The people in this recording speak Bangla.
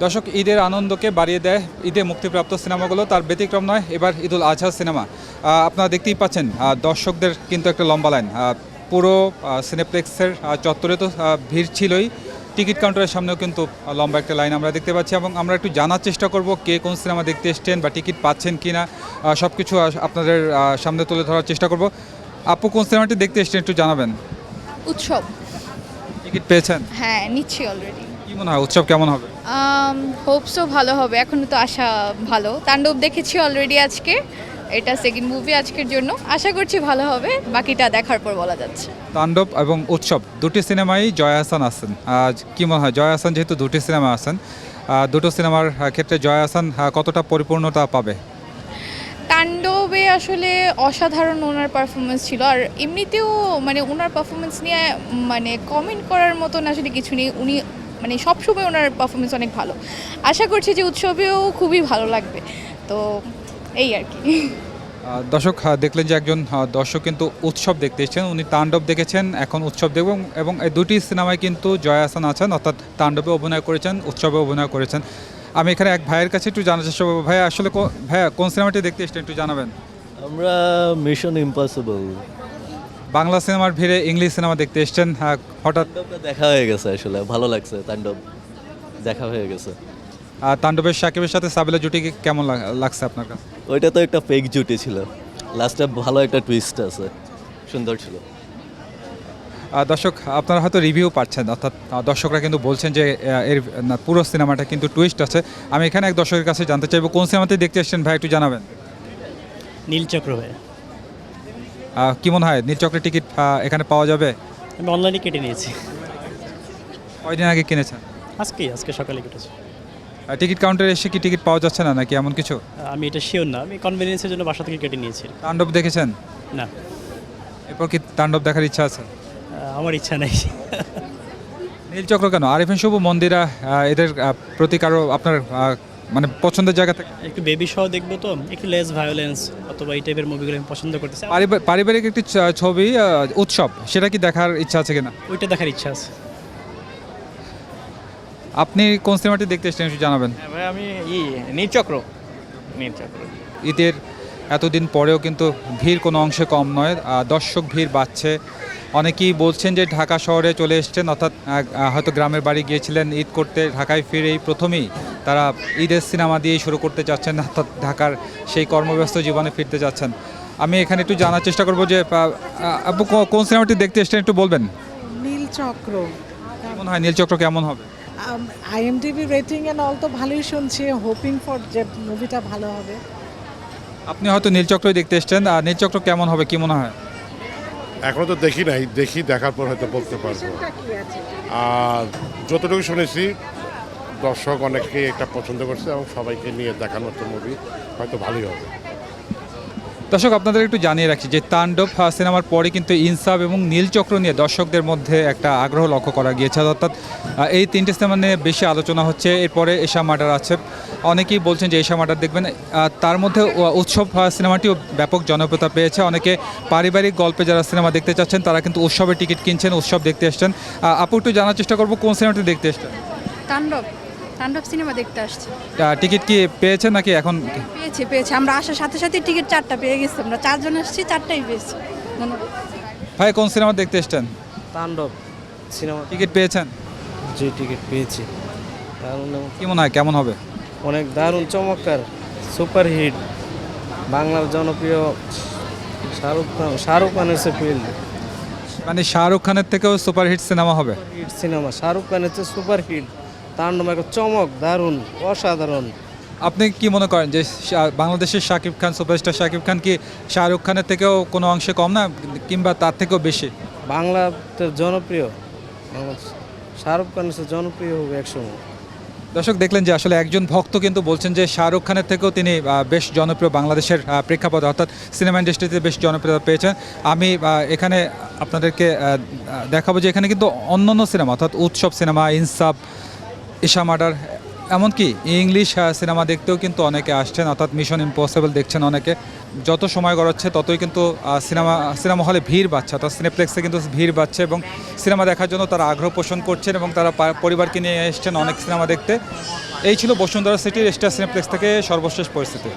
দর্শক, ঈদের আনন্দকে বাড়িয়ে দেয় ঈদে মুক্তিপ্রাপ্ত সিনেমাগুলো, তার ব্যতিক্রম নয় এবার ঈদুল আজহা সিনেমা। আপনারা দেখতেই পাচ্ছেন দর্শকদের কিন্তু একটা লম্বা লাইন। পুরো সিনেপ্লেক্সের চত্বরে তো ভিড় ছিলই, টিকিট কাউন্টারের সামনেও কিন্তু লম্বা একটা লাইন আমরা দেখতে পাচ্ছি, এবং আমরা একটু জানার চেষ্টা করব কে কোন সিনেমা দেখতে এসছেন বা টিকিট পাচ্ছেন কি না, সব কিছু আপনাদের সামনে তুলে ধরার চেষ্টা করব। আপু, কোন সিনেমাটি দেখতে এসছেন একটু জানাবেন। উৎসব। টিকিট পেয়েছেন? হ্যাঁ, নিচ্ছি অলরেডি। কি মনে হয় উৎসব কেমন হবে? হোপসও ভালো হবে, এখনো তো আশা ভালো। তাণ্ডব দেখেছি অলরেডি আজকে, এটা সেকেন্ড মুভি আজকের জন্য, আশা করছি ভালো হবে, বাকিটা দেখার পর বলা যাচ্ছে। তাণ্ডব এবং উৎসব দুটি সিনেমাই জয়া আহসান আছেন। কি মনে হয় জয়া আহসান যেহেতু দুটি সিনেমা আছেন, দুটো সিনেমার ক্ষেত্রে জয়া আহসান কতটা পরিপূর্ণতা পাবে? তাণ্ডবে আসলে অসাধারণ ওনার পারফরমেন্স ছিল, আর এমনিতেও মানে ওনার পারফরমেন্স নিয়ে মানে কমেন্ট করার মতন আসলে কিছু নেই। উনি মানে সবসময় ওনার পারফরমেন্স অনেক ভালো। আশা করছি যে উৎসবেও খুবই ভালো লাগবে, তো এই আর কি। দর্শক, দেখলেন যে একজন দর্শক কিন্তু উৎসব দেখতে এসেছেন, উনি তাণ্ডব দেখেছেন, এখন উৎসব দেখবেন, এবং এই দুটি সিনেমায় কিন্তু জয়া আহসান আছেন, অর্থাৎ তাণ্ডবে অভিনয় করেছেন, উৎসবে অভিনয় করেছেন। আমি এখানে এক ভাইয়ের কাছে একটু জানার চেষ্টা করবো। ভাইয়া, আসলে ভাইয়া কোন সিনেমাটি দেখতে এসেছেন একটু জানাবেন। আমরা মিশন ইম্পসিবল বাংলা সিনেমার ভিড়ে ইংলিশ সিনেমা দেখতে এসেছেন, হঠাৎ দেখা হয়ে গেছে, আসলে ভালো লাগছে। তাণ্ডব দেখা হয়ে গেছে। তাণ্ডবের শাকিবের সাথে সাবিলা জুটি কেমন লাগছে আপনার কাছে? ওইটা তো একটা ফেক জুটি ছিল, লাস্টে ভালো একটা টুইস্ট আছে, সুন্দর ছিল। দর্শক, আপনারা হয়তো রিভিউ পাচ্ছেন, অর্থাৎ দর্শকরা কিন্তু বলছেন যে এর পুরো সিনেমাটা কিন্তু টুইস্ট আছে। আমি এখানে এক দর্শকের কাছে জানতে চাইবো কোন সিনেমাতে দেখতে এসেছেন ভাই, একটু জানাবেন। নীলচক্র ভাই। কি মনে হয় নীলচক্রের টিকিট এখানে পাওয়া যাবে? আমি অনলাইনে কেটে নিয়েছি কয়দিন আগে কিনেছেন? আজকে সকালে কেটেছি। টিকিট কাউন্টারে এসে কি টিকিট পাওয়া যাচ্ছে না নাকি এমন কিছু? আমি এটা শিওর না, আমি কনভেনিয়েন্সের জন্য বাসা থেকে কেটে নিয়েছি। তাণ্ডব দেখেছেন? না, এরপর কি তাণ্ডব দেখার ইচ্ছা আছে? আমার ইচ্ছা নেই। নীলচক্র কেন? আরিফিন শুভ, মন্দিরা, এদের প্রতি কারো আপনার মানে পছন্দের জায়গা থেকে? একটু বেবি সহ দেখবো তো, একটু লেস ভায়োলেন্স অথবা এই টাইপের মুভিগুলো আমি পছন্দ করতেছি। পারিবারিক একটি ছবি উৎসব, সেটা কি দেখার ইচ্ছা আছে কিনা? ওইটা দেখার ইচ্ছা আছে। আপনি কোন সিনেমাটি দেখতে এসেছেন একটু জানাবেন। ভাই আমি নীলচক্র। ঈদের এতদিন পরেও কিন্তু ভিড় কোনো অংশে কম নয়, দর্শক ভিড় বাড়ছে। অনেকেই বলছেন যে ঢাকা শহরে চলে এসেছেন, অর্থাৎ হয়তো গ্রামের বাড়ি গিয়েছিলেন ঈদ করতে, ঢাকায় ফিরেই প্রথমেই তারা ঈদের সিনেমা দিয়েই শুরু করতে চাচ্ছেন, অর্থাৎ ঢাকার সেই কর্মব্যস্ত জীবনে ফিরতে যাচ্ছেন। আমি এখানে একটু জানার চেষ্টা করবো যে আপু কোন সিনেমাটি দেখতে এসেছেন একটু বলবেন। নীলচক্র। মনে হয় নীলচক্র কেমন হবে? আইএমডিবি রেটিং এন্ড অল তো ভালোই শুনছি, হোপিং ফর যে মুভিটা ভালো হবে। আপনি হয়তো নীলচক্রই দেখতে এসেছেন, আর নীলচক্র কেমন হবে কি মনে হয়? এখনো তো দেখি নাই, দেখার পর হয়তো বলতে পারবো। আর যতটুকু শুনেছি দর্শক অনেকেই এটা পছন্দ করছে এবং সবাইকে নিয়ে দেখানোর তো মুভি হয়তো ভালোই হবে। দর্শক, আপনাদের একটু জানিয়ে রাখি যে তাণ্ডব সিনেমার পরে কিন্তু ইনসাফ এবং নীলচক্র নিয়ে দর্শকদের মধ্যে একটা আগ্রহ লক্ষ্য করা গিয়েছে, অর্থাৎ এই তিনটে সিনেমা নিয়ে বেশি আলোচনা হচ্ছে। এরপরে এশা মার্ডার আছে, অনেকেই বলছেন যে এশা মার্ডার দেখবেন। তার মধ্যে উৎসব সিনেমাটিও ব্যাপক জনপ্রিয়তা পেয়েছে। অনেকে পারিবারিক গল্পে যারা সিনেমা দেখতে চাচ্ছেন তারা কিন্তু উৎসবের টিকিট কিনছেন, উৎসব দেখতে এসছেন। আপু, একটু জানার চেষ্টা করবো কোন সিনেমাটি দেখতে এসছেন। তাণ্ডব সিনেমা দেখতে আসছি। টিকিট কি পেয়েছেন নাকি এখন? পেয়েছি, আমরা আসার সাথে সাথে টিকিট 4টা পেয়ে গেছি, আমরা 4 জন আসছি, 4টাই পেয়েছি। ধন্যবাদ ভাই, কোন সিনেমা দেখতে এসছেন? তাণ্ডব সিনেমা। টিকিট পেয়েছেন? যে টিকিট পেয়েছি, দারুণ, কি মনে হয় কেমন হবে? অনেক দারুণ, চমৎকার, সুপারহিট, বাংলার জনপ্রিয় শাহরুখ খানের ফিল্ম। মানে শাহরুখ খানের থেকেও সুপারহিট সিনেমা হবে? হিট সিনেমা, শাহরুখ খানের সুপারহিট। তাণ্ডব একটা চমক, দারুণ, অসাধারণ। আপনি কি মনে করেন যে বাংলাদেশের শাকিব খান, সুপারস্টার শাকিব খান কি শাহরুখ খানের থেকেও কোনো অংশে কম না, কিংবা তার থেকেও বেশি? বাংলাতে জনপ্রিয়, শাহরুখ খানের জনপ্রিয় হবে একসময়। দর্শক, দেখলেন যে আসলে একজন ভক্ত কিন্তু বলছেন যে শাহরুখ খানের থেকেও তিনি বেশ জনপ্রিয় বাংলাদেশের প্রেক্ষাপটে, অর্থাৎ সিনেমা ইন্ডাস্ট্রিতে বেশ জনপ্রিয়তা পেয়েছেন। আমি এখানে আপনাদেরকে দেখাবো যে এখানে কিন্তু অন্যান্য সিনেমা, অর্থাৎ উৎসব সিনেমা, ইনসাফ, এশা মার্ডার, এমনকি ইংলিশ সিনেমা দেখতেও কিন্তু অনেকে আসছেন, অর্থাৎ মিশন ইম্পসিবল দেখছেন অনেকে। যত সময় গড়াচ্ছে ততই কিন্তু সিনেমা হলে ভিড় বাড়ছে, অর্থাৎ সিনেপ্লেক্সে কিন্তু ভিড় বাড়ছে এবং সিনেমা দেখার জন্য তারা আগ্রহ পোষণ করছেন এবং তারা পরিবারকে নিয়ে এসছেন অনেক সিনেমা দেখতে। এই ছিল বসুন্ধরা সিটির স্টার সিনেপ্লেক্স থেকে সর্বশেষ পরিস্থিতি।